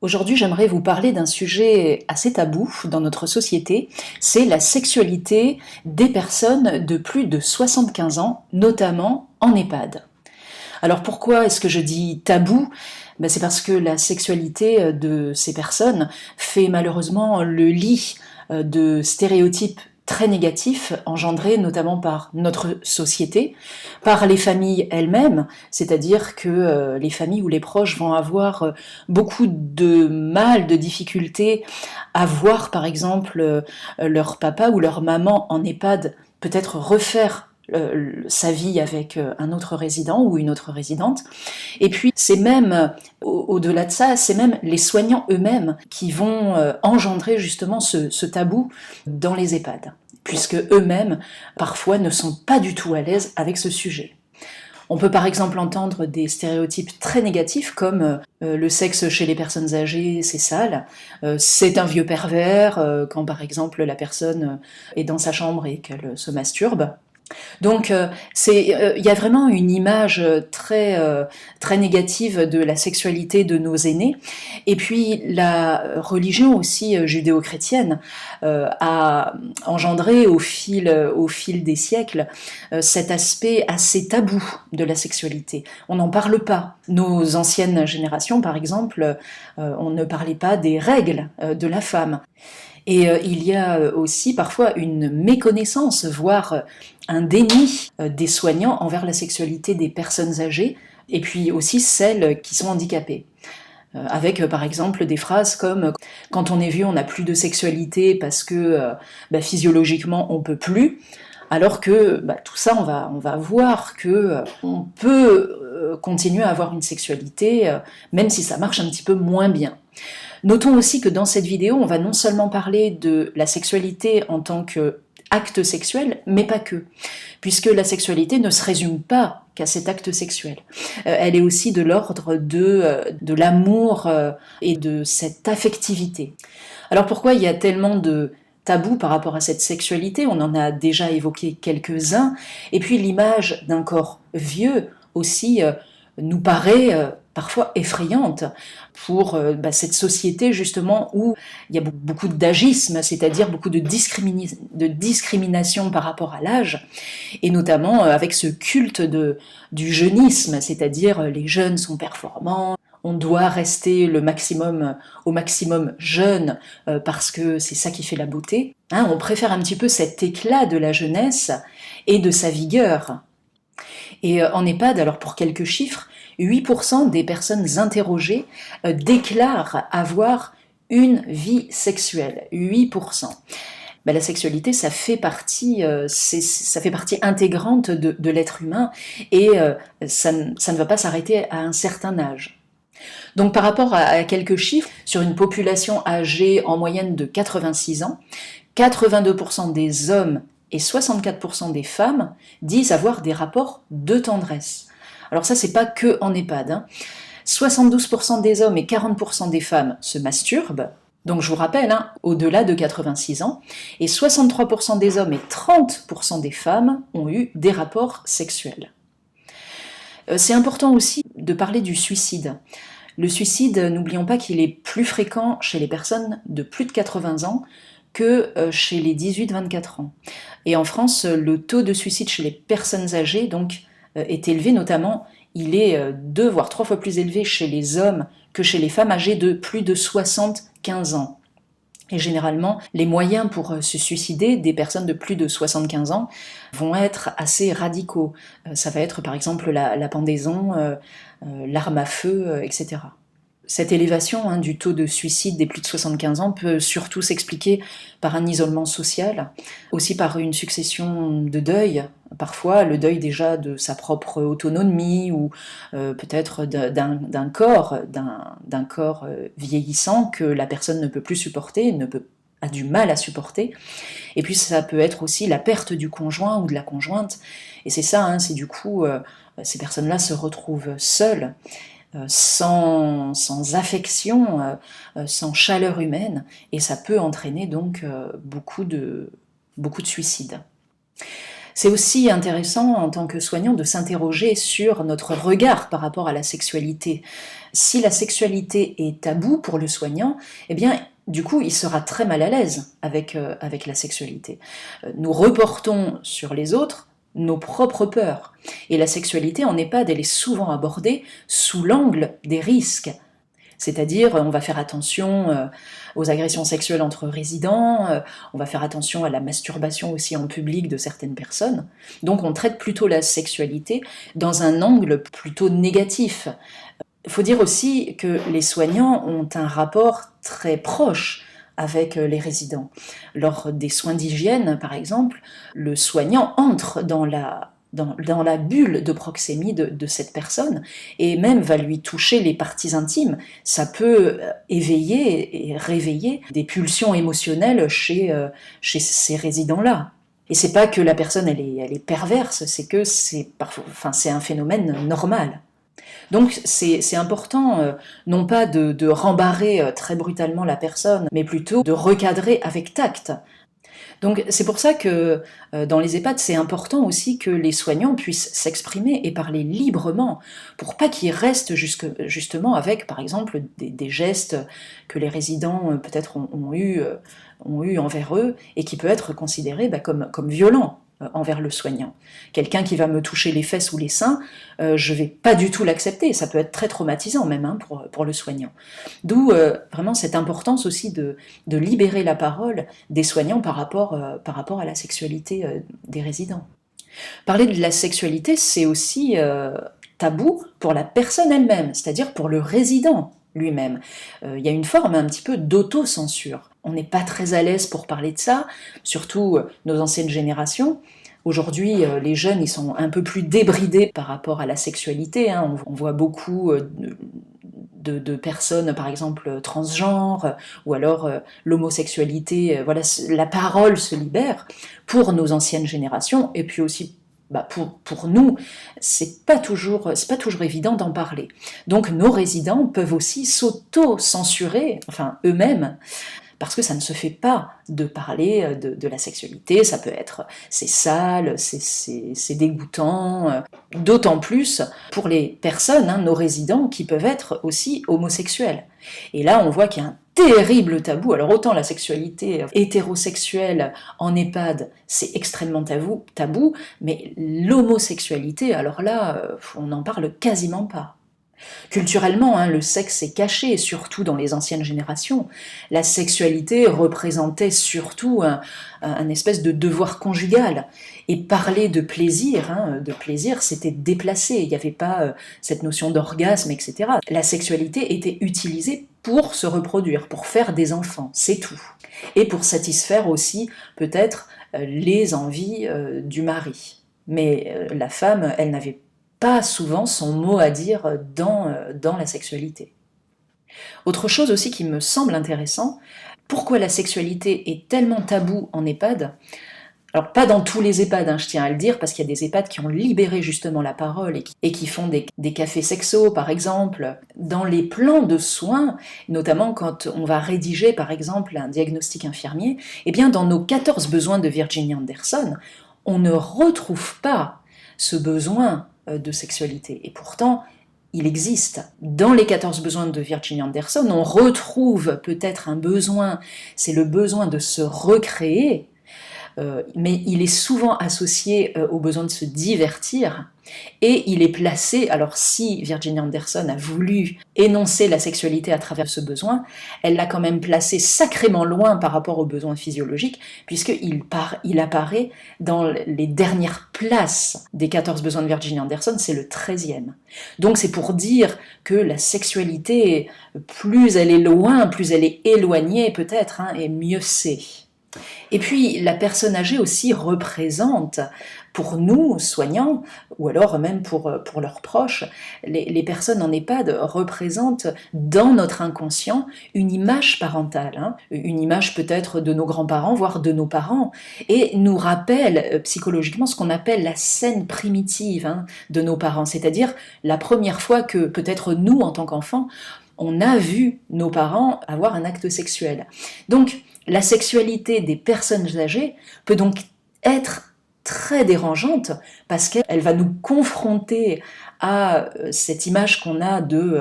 Aujourd'hui, j'aimerais vous parler d'un sujet assez tabou dans notre société, c'est la sexualité des personnes de plus de 75 ans, notamment en EHPAD. Alors pourquoi est-ce que je dis tabou? C'est parce que la sexualité de ces personnes fait malheureusement le lit de stéréotypes très négatifs engendrés notamment par notre société, par les familles elles-mêmes, c'est-à-dire que les familles où les proches vont avoir beaucoup de mal, de difficultés à voir par exemple leur papa ou leur maman en EHPAD peut-être refaire sa vie avec un autre résident ou une autre résidente. Et puis c'est même, au-delà de ça, c'est même les soignants eux-mêmes qui vont engendrer justement ce tabou dans les EHPAD, puisque eux-mêmes parfois ne sont pas du tout à l'aise avec ce sujet. On peut par exemple entendre des stéréotypes très négatifs comme le sexe chez les personnes âgées, c'est sale, c'est un vieux pervers, quand par exemple la personne est dans sa chambre et qu'elle se masturbe. Donc il y a vraiment une image très négative de la sexualité de nos aînés. Et puis la religion aussi judéo-chrétienne a engendré au fil des siècles cet aspect assez tabou de la sexualité. On n'en parle pas. Nos anciennes générations, par exemple, on ne parlait pas des règles de la femme. Et il y a aussi parfois une méconnaissance, voire un déni des soignants envers la sexualité des personnes âgées, et puis aussi celles qui sont handicapées. Avec par exemple des phrases comme « quand on est vieux on n'a plus de sexualité parce que physiologiquement on peut plus », alors que tout ça on va voir que on peut continuer à avoir une sexualité même si ça marche un petit peu moins bien. Notons aussi que dans cette vidéo, on va non seulement parler de la sexualité en tant qu'acte sexuel, mais pas que, puisque la sexualité ne se résume pas qu'à cet acte sexuel. Elle est aussi de l'ordre de l'amour et de cette affectivité. Alors pourquoi il y a tellement de tabous par rapport à cette sexualité? On en a déjà évoqué quelques-uns, et puis l'image d'un corps vieux aussi nous paraît parfois effrayante pour cette société justement où il y a beaucoup d'agisme, c'est-à-dire beaucoup de discrimination par rapport à l'âge, et notamment avec ce culte du jeunisme, c'est-à-dire les jeunes sont performants, on doit rester au maximum jeune parce que c'est ça qui fait la beauté. On préfère un petit peu cet éclat de la jeunesse et de sa vigueur. Et en EHPAD, alors pour quelques chiffres, 8% des personnes interrogées déclarent avoir une vie sexuelle. 8%. La sexualité, ça fait partie intégrante de l'être humain et ça ne va pas s'arrêter à un certain âge. Donc par rapport à quelques chiffres, sur une population âgée en moyenne de 86 ans, 82% des hommes et 64% des femmes disent avoir des rapports de tendresse. Alors ça, c'est pas que en EHPAD. 72% des hommes et 40% des femmes se masturbent, donc je vous rappelle, au-delà de 86 ans, et 63% des hommes et 30% des femmes ont eu des rapports sexuels. C'est important aussi de parler du suicide. Le suicide, n'oublions pas qu'il est plus fréquent chez les personnes de plus de 80 ans que chez les 18-24 ans. Et en France, le taux de suicide chez les personnes âgées donc, est élevé, notamment il est 2 voire 3 fois plus élevé chez les hommes que chez les femmes âgées de plus de 75 ans. Et généralement, les moyens pour se suicider des personnes de plus de 75 ans vont être assez radicaux. Ça va être par exemple la pendaison, l'arme à feu, etc. Cette élévation du taux de suicide des plus de 75 ans peut surtout s'expliquer par un isolement social, aussi par une succession de deuils, parfois le deuil déjà de sa propre autonomie ou peut-être d'un corps vieillissant que la personne ne peut plus supporter, a du mal à supporter. Et puis ça peut être aussi la perte du conjoint ou de la conjointe, et c'est ça, c'est du coup ces personnes-là se retrouvent seules, sans affection, sans chaleur humaine, et ça peut entraîner donc beaucoup de suicides. C'est aussi intéressant en tant que soignant de s'interroger sur notre regard par rapport à la sexualité. Si la sexualité est tabou pour le soignant, eh bien, du coup, il sera très mal à l'aise avec la sexualité. Nous reportons sur les autres nos propres peurs. Et la sexualité en EHPAD, elle est souvent abordée sous l'angle des risques. C'est-à-dire, on va faire attention aux agressions sexuelles entre résidents, on va faire attention à la masturbation aussi en public de certaines personnes. Donc on traite plutôt la sexualité dans un angle plutôt négatif. Il faut dire aussi que les soignants ont un rapport très proche avec les résidents. Lors des soins d'hygiène, par exemple, le soignant entre dans la bulle de proxémie de cette personne et même va lui toucher les parties intimes. Ça peut éveiller et réveiller des pulsions émotionnelles chez ces résidents-là. Et c'est pas que la personne elle est perverse, c'est que c'est un phénomène normal. Donc c'est important, non pas de rembarrer très brutalement la personne, mais plutôt de recadrer avec tact. Donc c'est pour ça que dans les EHPAD, c'est important aussi que les soignants puissent s'exprimer et parler librement, pour pas qu'ils restent justement avec, par exemple, des gestes que les résidents peut-être ont eu envers eux et qui peut être considéré comme violents envers le soignant. Quelqu'un qui va me toucher les fesses ou les seins, je vais pas du tout l'accepter, ça peut être très traumatisant même pour le soignant. D'où vraiment cette importance aussi de libérer la parole des soignants par rapport à la sexualité des résidents. Parler de la sexualité, c'est aussi tabou pour la personne elle-même, c'est-à-dire pour le résident lui-même. Il y a une forme un petit peu d'autocensure. On n'est pas très à l'aise pour parler de ça, surtout nos anciennes générations. Aujourd'hui, les jeunes, ils sont un peu plus débridés par rapport à la sexualité. Hein. On voit beaucoup de personnes, par exemple, transgenres, ou alors l'homosexualité. Voilà, la parole se libère pour nos anciennes générations, et puis aussi pour nous, c'est pas toujours évident d'en parler. Donc nos résidents peuvent aussi s'auto-censurer, enfin eux-mêmes, parce que ça ne se fait pas de parler de la sexualité, ça peut être c'est sale, c'est dégoûtant, d'autant plus pour les personnes, nos résidents, qui peuvent être aussi homosexuels. Et là, on voit qu'il y a un terrible tabou. Alors autant la sexualité hétérosexuelle en EHPAD, c'est extrêmement tabou, mais l'homosexualité, alors là, on n'en parle quasiment pas. Culturellement, le sexe est caché, surtout dans les anciennes générations. La sexualité représentait surtout un espèce de devoir conjugal. Et parler de plaisir, c'était déplacé. Il n'y avait pas cette notion d'orgasme, etc. La sexualité était utilisée pour se reproduire, pour faire des enfants, c'est tout. Et pour satisfaire aussi, peut-être, les envies du mari. Mais la femme, elle n'avait pas souvent son mot à dire dans la sexualité. Autre chose aussi qui me semble intéressant, pourquoi la sexualité est tellement taboue en EHPAD? Alors pas dans tous les EHPAD, je tiens à le dire, parce qu'il y a des EHPAD qui ont libéré justement la parole et qui font des cafés sexos, par exemple. Dans les plans de soins, notamment quand on va rédiger, par exemple, un diagnostic infirmier, eh bien dans nos 14 besoins de Virginia Anderson, on ne retrouve pas ce besoin de sexualité. Et pourtant, il existe. Dans les 14 besoins de Virginia Anderson, on retrouve peut-être un besoin, c'est le besoin de se recréer, mais il est souvent associé au besoin de se divertir, et il est placé, alors si Virginia Anderson a voulu énoncer la sexualité à travers ce besoin, elle l'a quand même placé sacrément loin par rapport aux besoins physiologiques, puisqu'il apparaît dans les dernières places des 14 besoins de Virginia Anderson, c'est le 13e. Donc c'est pour dire que la sexualité, plus elle est loin, plus elle est éloignée peut-être, et mieux c'est. Et puis la personne âgée aussi représente, pour nous, soignants, ou alors même pour leurs proches, les personnes en EHPAD représentent dans notre inconscient une image parentale, une image peut-être de nos grands-parents, voire de nos parents, et nous rappelle psychologiquement ce qu'on appelle la scène primitive de nos parents, c'est-à-dire la première fois que peut-être nous, en tant qu'enfants, on a vu nos parents avoir un acte sexuel. Donc, la sexualité des personnes âgées peut donc être très dérangeante parce qu'elle va nous confronter à cette image qu'on a de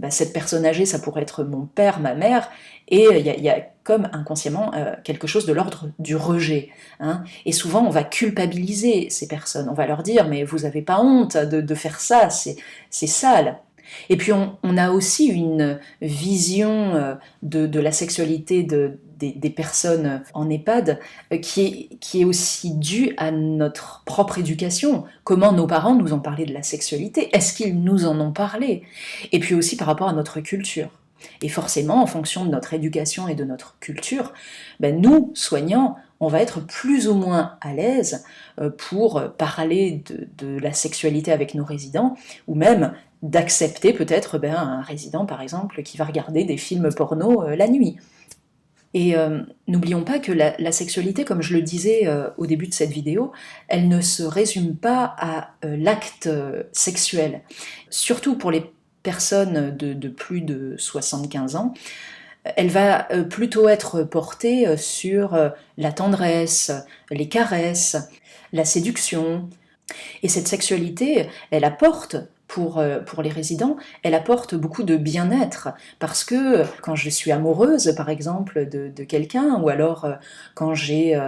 cette personne âgée, ça pourrait être mon père, ma mère, et y a comme inconsciemment quelque chose de l'ordre du rejet. Hein. Et souvent, on va culpabiliser ces personnes, on va leur dire « mais vous n'avez pas honte de faire ça, c'est sale ». Et puis on a aussi une vision de la sexualité des personnes en EHPAD qui est aussi due à notre propre éducation. Comment nos parents nous ont parlé de la sexualité? Est-ce qu'ils nous en ont parlé? Et puis aussi par rapport à notre culture. Et forcément, en fonction de notre éducation et de notre culture, nous, soignants, on va être plus ou moins à l'aise pour parler de la sexualité avec nos résidents, ou même d'accepter peut-être un résident, par exemple, qui va regarder des films porno la nuit. Et n'oublions pas que la sexualité, comme je le disais au début de cette vidéo, elle ne se résume pas à l'acte sexuel. Surtout pour les personnes de plus de 75 ans, elle va plutôt être portée sur la tendresse, les caresses, la séduction. Et cette sexualité, elle apporte, pour les résidents, elle apporte beaucoup de bien-être, parce que quand je suis amoureuse, par exemple, de quelqu'un, ou alors quand j'ai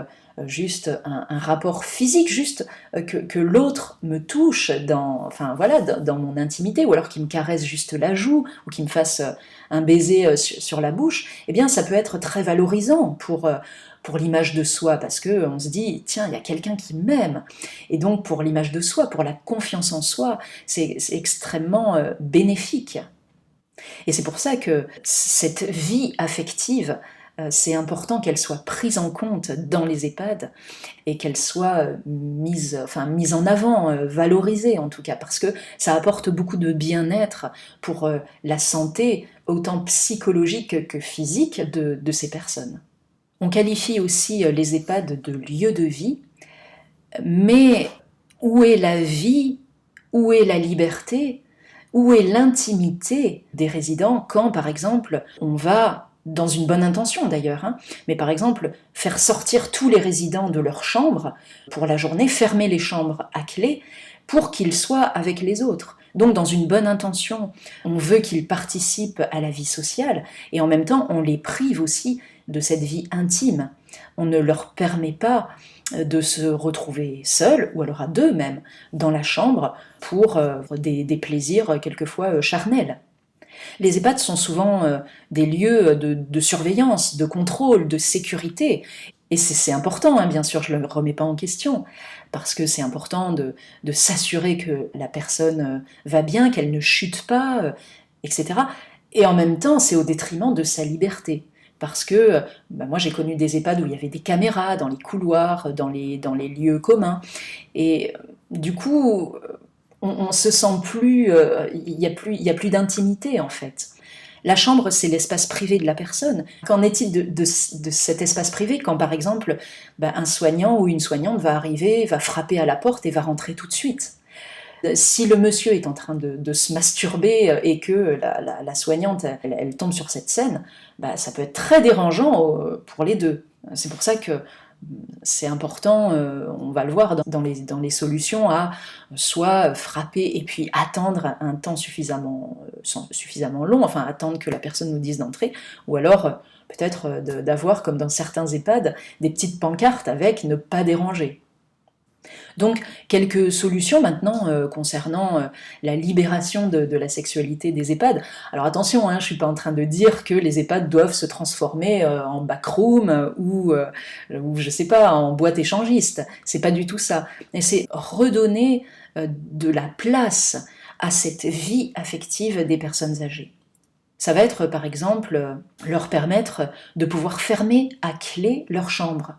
juste un rapport physique, juste que l'autre me touche dans mon intimité, ou alors qu'il me caresse juste la joue, ou qu'il me fasse un baiser sur la bouche, eh bien ça peut être très valorisant pour l'image de soi, parce qu'on se dit, tiens, il y a quelqu'un qui m'aime. Et donc pour l'image de soi, pour la confiance en soi, c'est extrêmement bénéfique. Et c'est pour ça que cette vie affective, c'est important qu'elle soit prise en compte dans les EHPAD et qu'elle soit mise en avant, valorisée en tout cas, parce que ça apporte beaucoup de bien-être pour la santé, autant psychologique que physique de ces personnes. On qualifie aussi les EHPAD de lieux de vie, mais où est la vie, où est la liberté, où est l'intimité des résidents quand, par exemple, on va, dans une bonne intention d'ailleurs, mais par exemple, faire sortir tous les résidents de leur chambre pour la journée, fermer les chambres à clé pour qu'ils soient avec les autres. Donc dans une bonne intention, on veut qu'ils participent à la vie sociale et en même temps, on les prive aussi de cette vie intime. On ne leur permet pas de se retrouver seuls, ou alors à deux même, dans la chambre pour des plaisirs quelquefois charnels. Les EHPAD sont souvent des lieux de surveillance, de contrôle, de sécurité. Et c'est important, bien sûr, je ne le remets pas en question, parce que c'est important de s'assurer que la personne va bien, qu'elle ne chute pas, etc. Et en même temps, c'est au détriment de sa liberté. Parce que moi j'ai connu des EHPAD où il y avait des caméras dans les couloirs, dans les lieux communs, et du coup on se sent plus, il y a plus d'intimité en fait. La chambre, c'est l'espace privé de la personne. Qu'en est-il de cet espace privé quand, par exemple, un soignant ou une soignante va arriver, va frapper à la porte et va rentrer tout de suite? Si le monsieur est en train de se masturber et que la soignante, elle tombe sur cette scène, ça peut être très dérangeant pour les deux. C'est pour ça que c'est important, on va le voir dans les solutions, à soit frapper et puis attendre un temps suffisamment long, enfin attendre que la personne nous dise d'entrer, ou alors peut-être d'avoir, comme dans certains EHPAD, des petites pancartes avec « ne pas déranger ». Donc, quelques solutions maintenant concernant la libération de la sexualité des EHPAD. Alors attention, je ne suis pas en train de dire que les EHPAD doivent se transformer en backroom ou je sais pas, en boîte échangiste. C'est pas du tout ça. Et c'est redonner de la place à cette vie affective des personnes âgées. Ça va être, par exemple, leur permettre de pouvoir fermer à clé leur chambre.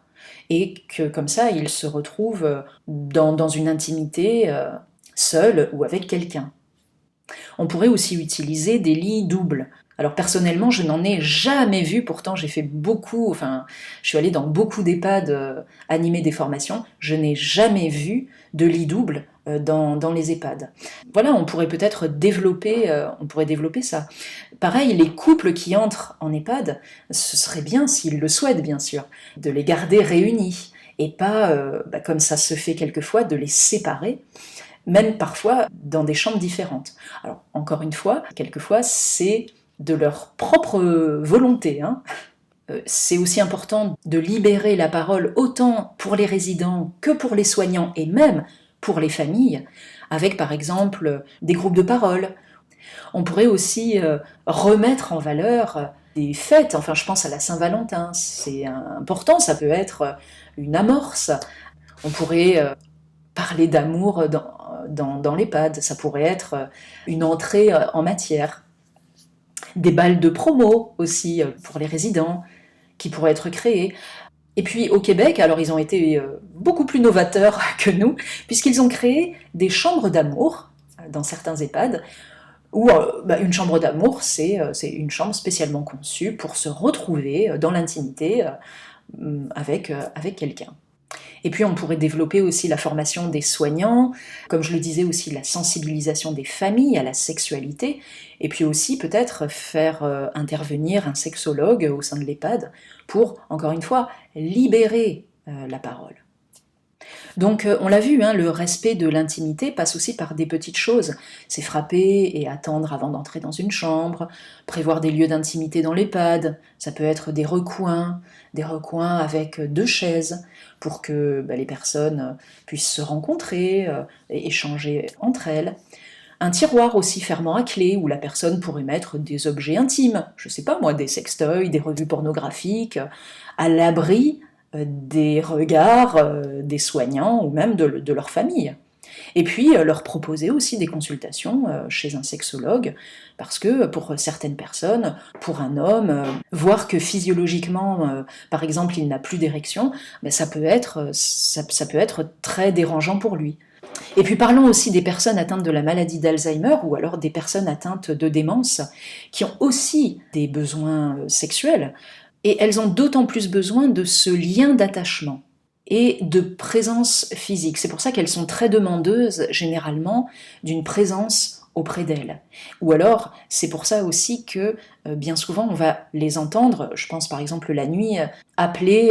Et que comme ça, ils se retrouvent dans une intimité seuls ou avec quelqu'un. On pourrait aussi utiliser des lits doubles. Alors personnellement, je n'en ai jamais vu, pourtant j'ai fait beaucoup, je suis allée dans beaucoup d'EHPAD animer des formations, je n'ai jamais vu de lit double dans les EHPAD. Voilà, on pourrait peut-être développer ça. Pareil, les couples qui entrent en EHPAD, ce serait bien, s'ils le souhaitent bien sûr, de les garder réunis et pas, comme ça se fait quelquefois, de les séparer, même parfois dans des chambres différentes. Alors, encore une fois, quelquefois, c'est de leur propre volonté, hein. C'est aussi important de libérer la parole autant pour les résidents que pour les soignants et même pour les familles, avec par exemple des groupes de parole. On pourrait aussi remettre en valeur des fêtes, enfin je pense à la Saint-Valentin, c'est important, ça peut être une amorce. On pourrait parler d'amour dans l'EHPAD, ça pourrait être une entrée en matière. Des balles de promo aussi pour les résidents qui pourraient être créés. Et puis au Québec, alors ils ont été beaucoup plus novateurs que nous, puisqu'ils ont créé des chambres d'amour dans certains EHPAD, où une chambre d'amour, c'est une chambre spécialement conçue pour se retrouver dans l'intimité avec quelqu'un. Et puis on pourrait développer aussi la formation des soignants, comme je le disais aussi la sensibilisation des familles à la sexualité, et puis aussi peut-être faire intervenir un sexologue au sein de l'EHPAD pour, encore une fois, libérer la parole. Donc on l'a vu, hein, le respect de l'intimité passe aussi par des petites choses. C'est frapper et attendre avant d'entrer dans une chambre, prévoir des lieux d'intimité dans l'EHPAD, ça peut être des recoins avec 2 chaises pour que les personnes puissent se rencontrer et échanger entre elles. Un tiroir aussi fermant à clé où la personne pourrait mettre des objets intimes, je sais pas moi, des sextoys, des revues pornographiques, à l'abri des regards des soignants ou même de leur famille. Et puis leur proposer aussi des consultations chez un sexologue, parce que pour certaines personnes, pour un homme, voir que physiologiquement, par exemple, il n'a plus d'érection, ça peut être très dérangeant pour lui. Et puis parlons aussi des personnes atteintes de la maladie d'Alzheimer ou alors des personnes atteintes de démence qui ont aussi des besoins sexuels, et elles ont d'autant plus besoin de ce lien d'attachement et de présence physique. C'est pour ça qu'elles sont très demandeuses, généralement, d'une présence auprès d'elles. Ou alors, c'est pour ça aussi que, bien souvent, on va les entendre, je pense par exemple la nuit, appeler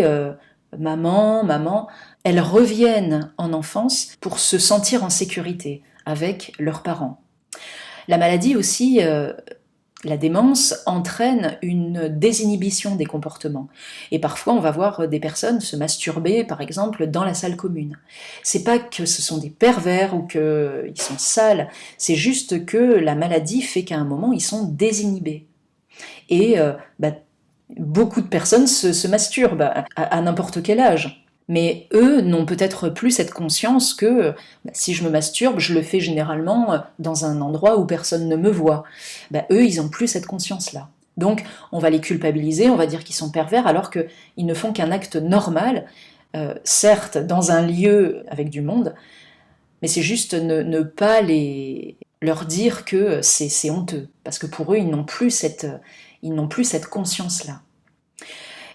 maman, maman. Elles reviennent en enfance pour se sentir en sécurité avec leurs parents. La maladie aussi, la démence entraîne une désinhibition des comportements. Et parfois, on va voir des personnes se masturber, par exemple, dans la salle commune. C'est pas que ce sont des pervers ou qu'ils sont sales, c'est juste que la maladie fait qu'à un moment, ils sont désinhibés. Et beaucoup de personnes se masturbent à n'importe quel âge. Mais eux n'ont peut-être plus cette conscience que si je me masturbe, je le fais généralement dans un endroit où personne ne me voit. Eux, ils n'ont plus cette conscience-là. Donc, on va les culpabiliser, on va dire qu'ils sont pervers, alors qu'ils ne font qu'un acte normal, certes, dans un lieu avec du monde, mais c'est juste ne pas leur dire que c'est honteux, parce que pour eux, ils n'ont plus cette conscience-là.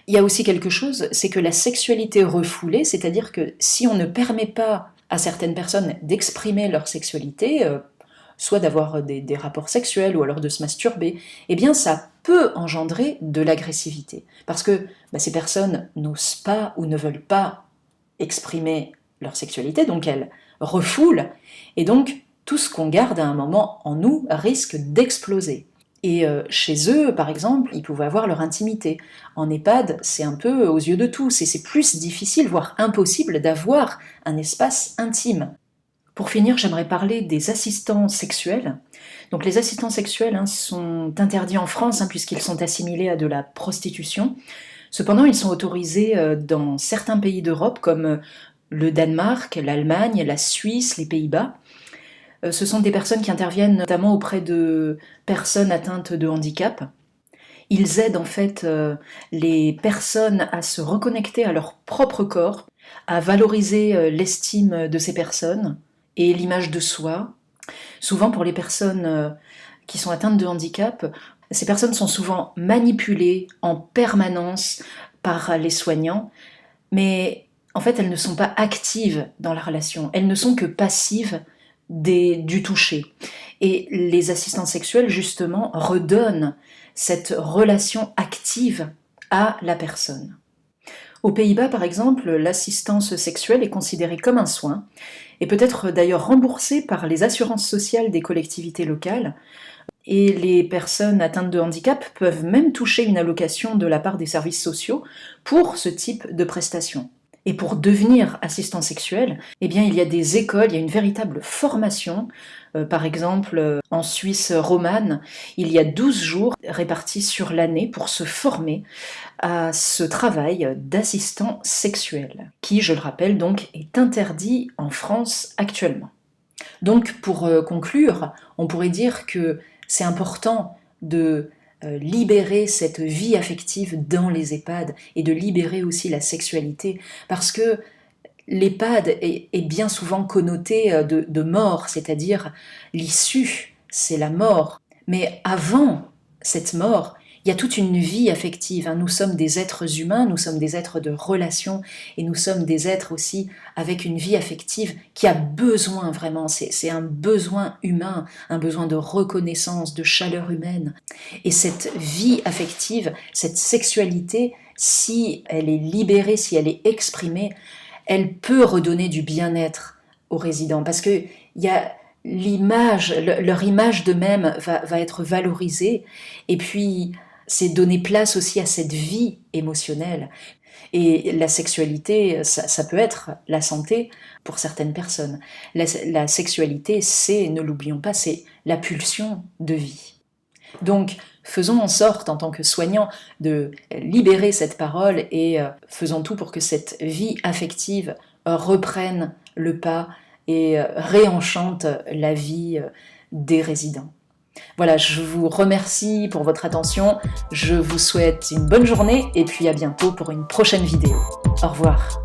Il y a aussi quelque chose, c'est que la sexualité refoulée, c'est-à-dire que si on ne permet pas à certaines personnes d'exprimer leur sexualité, soit d'avoir des rapports sexuels ou alors de se masturber, eh bien ça peut engendrer de l'agressivité. Parce que ces personnes n'osent pas ou ne veulent pas exprimer leur sexualité, donc elles refoulent, et donc tout ce qu'on garde à un moment en nous risque d'exploser. Et chez eux, par exemple, ils pouvaient avoir leur intimité. En EHPAD, c'est un peu aux yeux de tous, et c'est plus difficile, voire impossible, d'avoir un espace intime. Pour finir, j'aimerais parler des assistants sexuels. Donc les assistants sexuels sont interdits en France puisqu'ils sont assimilés à de la prostitution. Cependant, ils sont autorisés dans certains pays d'Europe comme le Danemark, l'Allemagne, la Suisse, les Pays-Bas. Ce sont des personnes qui interviennent notamment auprès de personnes atteintes de handicap. Ils aident en fait les personnes à se reconnecter à leur propre corps, à valoriser l'estime de ces personnes et l'image de soi. Souvent pour les personnes qui sont atteintes de handicap, ces personnes sont souvent manipulées en permanence par les soignants, mais en fait elles ne sont pas actives dans la relation, elles ne sont que passives du toucher. Et les assistantes sexuelles, justement, redonnent cette relation active à la personne. Aux Pays-Bas, par exemple, l'assistance sexuelle est considérée comme un soin et peut être d'ailleurs remboursée par les assurances sociales des collectivités locales. Et les personnes atteintes de handicap peuvent même toucher une allocation de la part des services sociaux pour ce type de prestations. Et pour devenir assistant sexuel, eh bien, il y a des écoles, il y a une véritable formation. Par exemple, en Suisse romane, il y a 12 jours répartis sur l'année pour se former à ce travail d'assistant sexuel, qui, je le rappelle, donc, est interdit en France actuellement. Donc, pour conclure, on pourrait dire que c'est important de libérer cette vie affective dans les EHPAD et de libérer aussi la sexualité, parce que l'EHPAD est bien souvent connoté de mort, c'est-à-dire l'issue, c'est la mort. Mais avant cette mort, il y a toute une vie affective. Nous sommes des êtres humains, nous sommes des êtres de relation et nous sommes des êtres aussi avec une vie affective qui a besoin vraiment, c'est un besoin humain, un besoin de reconnaissance, de chaleur humaine. Et cette vie affective, cette sexualité, si elle est libérée, si elle est exprimée, elle peut redonner du bien-être aux résidents parce que il y a l'image, leur image d'eux-mêmes va être valorisée et puis c'est donner place aussi à cette vie émotionnelle. Et la sexualité, ça peut être la santé pour certaines personnes. La sexualité, c'est, ne l'oublions pas, c'est la pulsion de vie. Donc, faisons en sorte, en tant que soignants, de libérer cette parole et faisons tout pour que cette vie affective reprenne le pas et réenchante la vie des résidents. Voilà, je vous remercie pour votre attention, je vous souhaite une bonne journée et puis à bientôt pour une prochaine vidéo. Au revoir.